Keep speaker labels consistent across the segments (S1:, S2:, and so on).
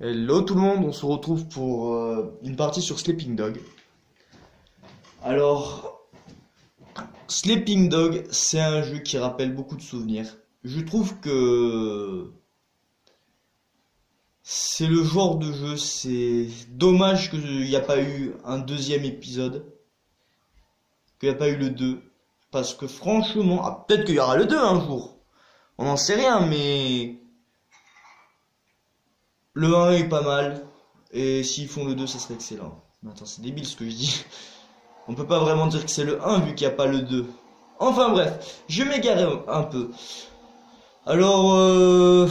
S1: Hello tout le monde, on se retrouve pour une partie sur Sleeping Dog. Alors, Sleeping Dog, c'est un jeu qui rappelle beaucoup de souvenirs. Je trouve que c'est le genre de jeu, c'est dommage qu'il n'y a pas eu un deuxième épisode, qu'il n'y a pas eu le 2. Parce que franchement, peut-être qu'il y aura le 2 un jour, on n'en sait rien, mais le 1 est pas mal. Et s'ils font le 2, ça serait excellent. Mais attends, c'est débile ce que je dis. On peut pas vraiment dire que c'est le 1 vu qu'il n'y a pas le 2. Enfin bref, je m'égare un peu. Alors, le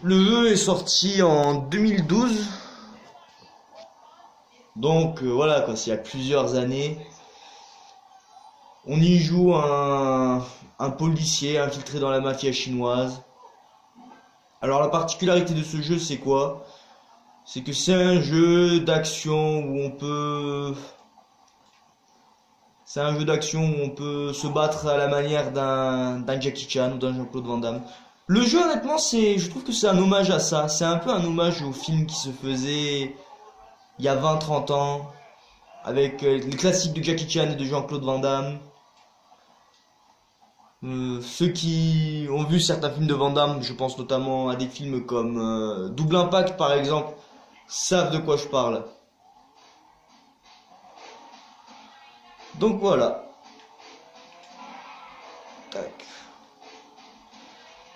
S1: jeu est sorti en 2012. Donc voilà quoi, c'est il y a plusieurs années. On y joue un policier infiltré dans la mafia chinoise. Alors la particularité de ce jeu, c'est quoi? C'est que c'est un jeu d'action où on peut... C'est un jeu d'action où on peut se battre à la manière d'un Jackie Chan ou d'un Jean-Claude Van Damme. Le jeu, honnêtement, je trouve que c'est un hommage à ça. C'est un peu un hommage aux films qui se faisaient il y a 20-30 ans. Avec les classiques de Jackie Chan et de Jean-Claude Van Damme. Ceux qui ont vu certains films de Van Damme, je pense notamment à des films comme Double Impact par exemple, savent de quoi je parle. Donc voilà. Tac.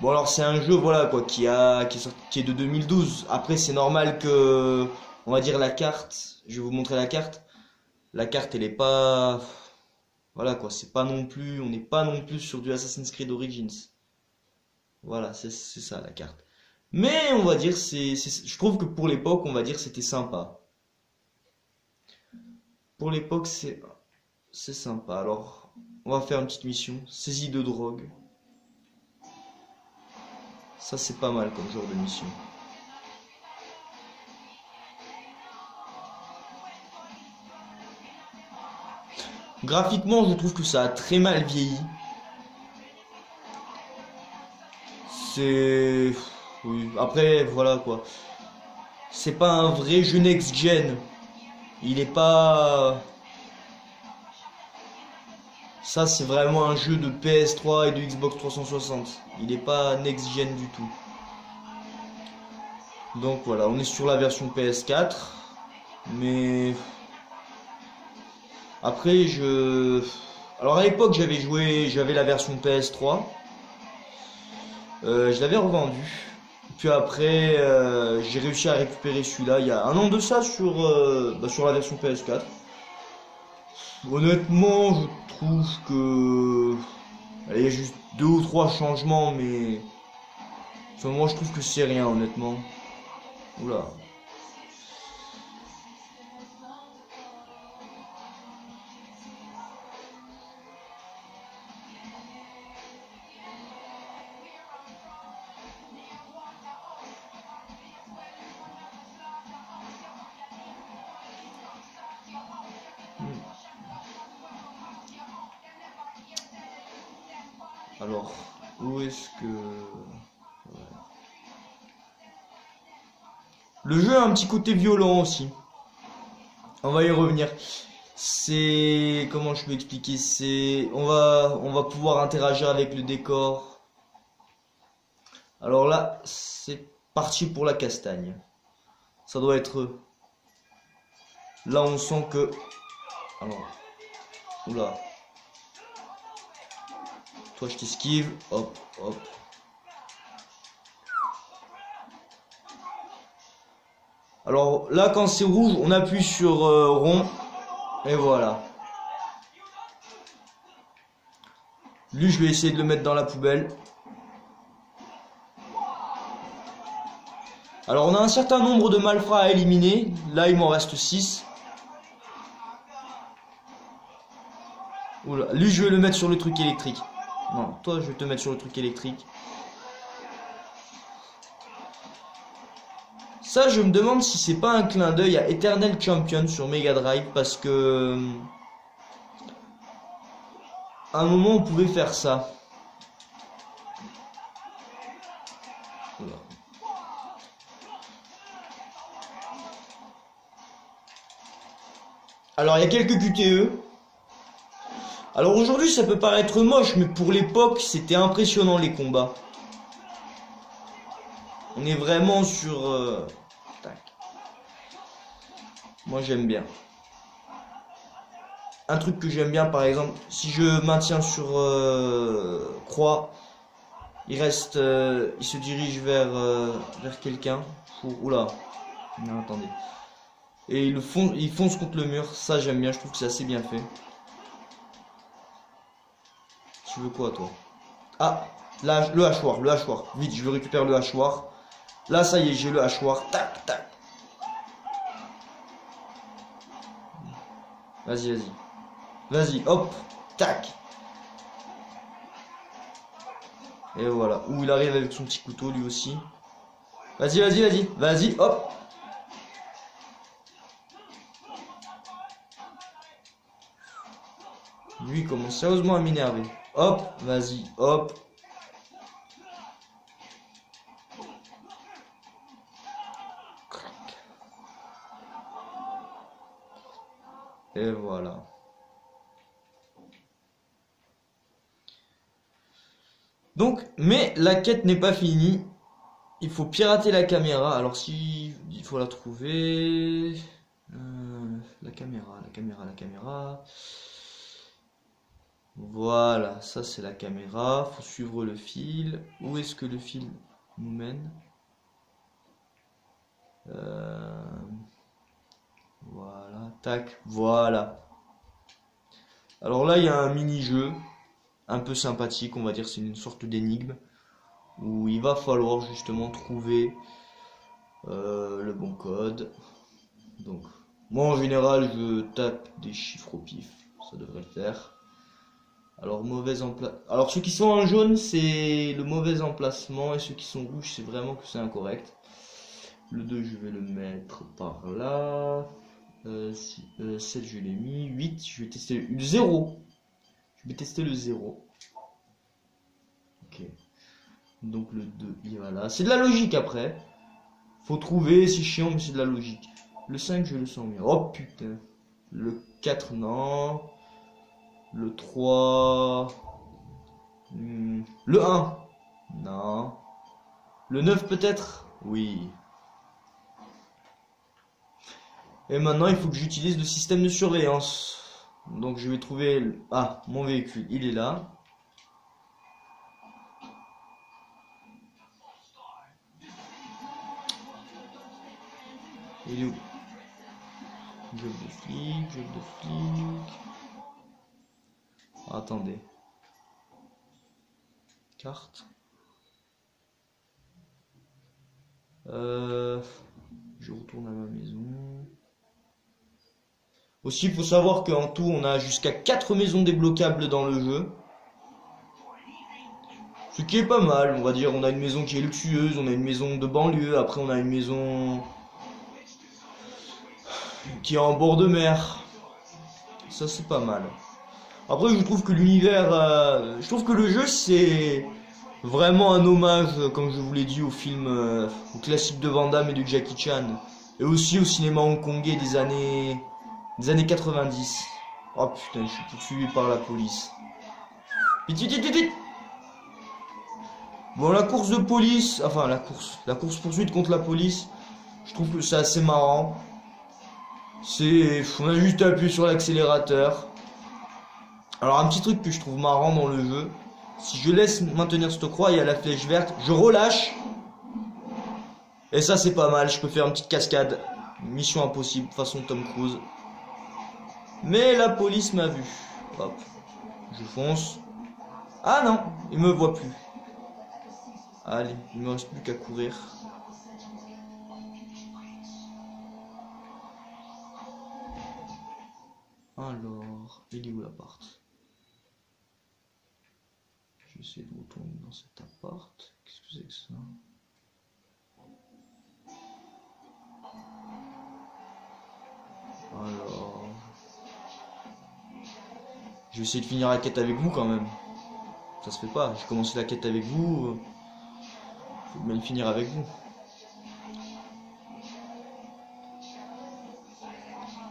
S1: Bon alors c'est un jeu voilà quoi qui est de 2012. Après c'est normal que on va dire la carte, je vais vous montrer la carte. La carte elle est pas voilà quoi, c'est pas non plus, on n'est pas non plus sur du Assassin's Creed Origins. Voilà, c'est ça la carte. Mais on va dire je trouve que pour l'époque, on va dire c'était sympa. Pour l'époque, c'est sympa. Alors, on va faire une petite mission, saisie de drogue. Ça c'est pas mal comme genre de mission. Graphiquement, je trouve que ça a très mal vieilli. C'est... Oui, après, voilà quoi. C'est pas un vrai jeu next-gen. Il est pas... Ça, c'est vraiment un jeu de PS3 et de Xbox 360. Il est pas next-gen du tout. Donc voilà, on est sur la version PS4. Mais... Après, Alors à l'époque, j'avais la version PS3. Je l'avais revendu. Puis après, j'ai réussi à récupérer celui-là il y a un an de ça sur la version PS4. Honnêtement, je trouve que... Il y a juste 2 ou 3 changements, mais... Enfin, moi, je trouve que c'est rien, honnêtement. Oula. Alors, où est-ce que... Ouais. Le jeu a un petit côté violent aussi. On va y revenir. C'est... Comment je peux expliquer? On va pouvoir interagir avec le décor. Alors là, c'est parti pour la castagne. Ça doit être... Là, on sent que... Alors... Oula. Toi, je t'esquive. Hop, hop. Alors là, quand c'est rouge, on appuie sur rond. Et voilà. Lui, je vais essayer de le mettre dans la poubelle. Alors, on a un certain nombre de malfrats à éliminer. Là, il m'en reste 6. Oula. Lui, je vais le mettre sur le truc électrique. Non, toi, je vais te mettre sur le truc électrique. Ça, je me demande si c'est pas un clin d'œil à Eternal Champion sur Mega Drive, parce que... à un moment, on pouvait faire ça. Oula. Alors il y a quelques QTE. Alors aujourd'hui ça peut paraître moche, mais pour l'époque c'était impressionnant les combats. On est vraiment sur... Tac. Moi j'aime bien. Un truc que j'aime bien par exemple, si je maintiens sur croix, il reste... il se dirige vers quelqu'un. Oula. Non, attendez. Et il fonce contre le mur. Ça j'aime bien, je trouve que c'est assez bien fait. Tu veux quoi toi? Ah, là, le hachoir, le hachoir. Vite, je le récupère le hachoir. Là, ça y est, j'ai le hachoir. Tac, tac. Vas-y, vas-y. Vas-y, hop, tac. Et voilà. Ouh, il arrive avec son petit couteau, lui aussi. Vas-y, vas-y, vas-y. Vas-y, hop. Lui, il commence sérieusement à m'énerver. Hop, vas-y, hop. Et voilà. Donc, mais la quête n'est pas finie. Il faut pirater la caméra. Alors si il faut la trouver, la caméra. Voilà, ça c'est la caméra. Faut suivre le fil. Où est-ce que le fil nous mène? Voilà, tac, voilà. Alors là, il y a un mini-jeu un peu sympathique, on va dire, c'est une sorte d'énigme où il va falloir justement trouver le bon code. Donc, moi en général, je tape des chiffres au pif, ça devrait le faire. Alors, alors ceux qui sont en jaune, c'est le mauvais emplacement, et ceux qui sont rouges, c'est vraiment que c'est incorrect. Le 2, je vais le mettre par là. 7, je l'ai mis. 8, je vais tester le 0. Je vais tester le 0. Ok. Donc le 2, il va là. C'est de la logique après. Faut trouver, c'est chiant, mais c'est de la logique. Le 5, je le sens bien. Oh putain. Le 4, non. Le 3. Le 1. Non. Le 9 peut-être. Oui. Et maintenant, il faut que j'utilise le système de surveillance. Donc je vais trouver... Ah, mon véhicule, il est là. Il est où? Job de flic, job de flic. Attendez. Carte. Je retourne à ma maison. Aussi, il faut savoir qu'en tout, on a jusqu'à 4 maisons débloquables dans le jeu. Ce qui est pas mal, on va dire. On a une maison qui est luxueuse, on a une maison de banlieue, après on a une maison qui est en bord de mer. Ça, c'est pas mal. Après, je trouve que l'univers... je trouve que le jeu, c'est vraiment un hommage, comme je vous l'ai dit, au film, au classique de Van Damme et de Jackie Chan. Et aussi au cinéma hongkongais des années 90. Oh putain, je suis poursuivi par la police. Vite, vite, vite, vite, vite. Bon, la course de police, enfin la course poursuite contre la police, je trouve que c'est assez marrant. On a juste appuyé sur l'accélérateur. Alors un petit truc que je trouve marrant dans le jeu, si je laisse maintenir cette croix, il y a la flèche verte, je relâche. Et ça c'est pas mal, je peux faire une petite cascade. Mission impossible, façon Tom Cruise. Mais la police m'a vu. Hop, je fonce. Ah non, il me voit plus. Allez, il me reste plus qu'à courir. Alors, il est où l'appart? Je vais essayer de retourner dans cet appart. Qu'est-ce que c'est que ça? Alors... Je vais essayer de finir la quête avec vous quand même. Ça se fait pas, j'ai commencé la quête avec vous. Faut bien le finir avec vous.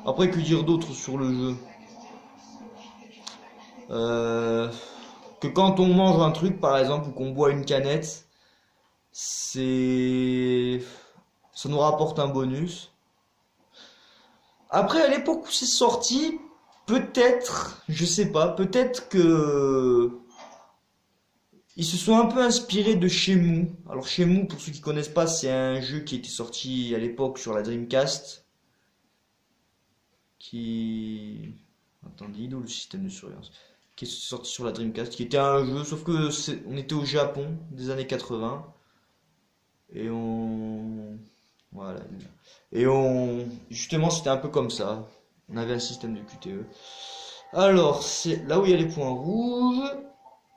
S1: Après, que dire d'autre sur le jeu? Que quand on mange un truc, par exemple, ou qu'on boit une canette, c'est... ça nous rapporte un bonus. Après, à l'époque où c'est sorti, peut-être, je sais pas, peut-être que... ils se sont un peu inspirés de Shenmue. Alors Shenmue, pour ceux qui connaissent pas, c'est un jeu qui était sorti à l'époque sur la Dreamcast. Qui... Attendez, il est où le système de surveillance? Qui est sorti sur la Dreamcast, qui était un jeu, sauf que on était au Japon des années 80. Et on... Voilà. Et on... Justement, c'était un peu comme ça. On avait un système de QTE. Alors, c'est là où il y a les points rouges.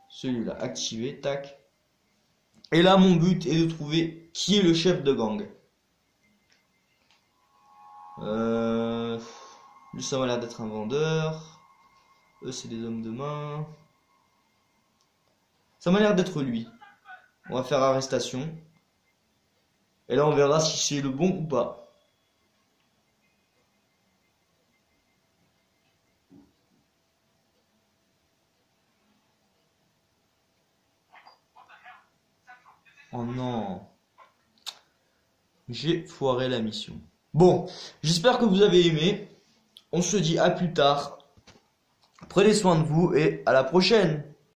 S1: Celui-là, activé, tac. Et là, mon but est de trouver qui est le chef de gang. Lui, ça m'a l'air d'être un vendeur. Eux, c'est des hommes de main. Ça m'a l'air d'être lui. On va faire arrestation. Et là, on verra si c'est le bon ou pas. Oh non. J'ai foiré la mission. Bon, j'espère que vous avez aimé. On se dit à plus tard. Prenez soin de vous et à la prochaine.